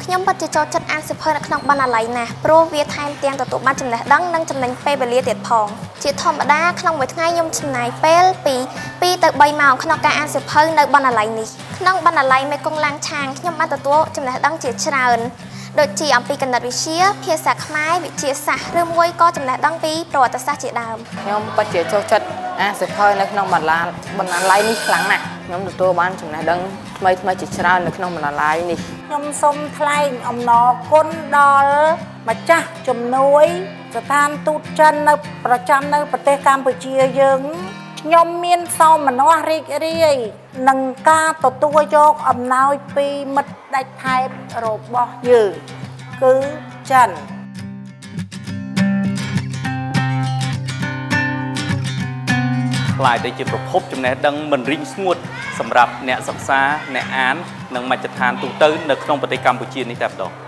ខ្ញុំពិតជាចូលចិត្តអានសៀវភៅនៅក្នុងបណ្ណាល័យណាស់ព្រោះវាថែមទាំងទទួលបានចំណេះដឹងនិងចំណេញពេលវេលាទៀតផងជាធម្មតាក្នុងមួយថ្ងៃខ្ញុំចំណាយពេលពី2ទៅ3ម៉ោងក្នុងការអានសៀវភៅនៅបណ្ណាល័យនេះក្នុងបណ្ណាល័យមេគង្គឡាំងឆាងខ្ញុំបានទទួលចំណេះដឹងជាច្រើនដូចជាអំពីគណិតវិទ្យាភាសាខ្មែរវិទ្យាសាស្ត្រឬមួយក៏ចំណេះដឹងពីប្រវត្តិសាស្ត្រជាដើមខ្ញុំពិតជាចូលចិត្តអានសៀវភៅនៅក្នុងបណ្ណាល័យនេះខ្លាំងណាស់ខ្ញុំទទួលបានចំណេះដឹងថ្មីជាច្រើននៅក្នុងបណ្ណាល័យនេះខ្ញុំសូមថ្លែងអំណរគុណដល់ម្ចាស់ជំនួយស្ថានទូតចិននៅប្រចាំនៅប្រទេសកម្ពុជាយើងខ្ញុំមានសោមនស្សរីករាយនឹងការទទួលយកអំណោយពីមិត្តដាច់ថែបរបស់យើងគឺចិនខ្លាយទៅជាប្រភពចំណេះដឹងមិនរីងស្ងួតសម្រាប់អ្នកសិក្សាអ្នកអាននិងមជ្ឈដ្ឋានទូទៅនៅក្នុងប្រទេសកម្ពុជានេះតែម្ដង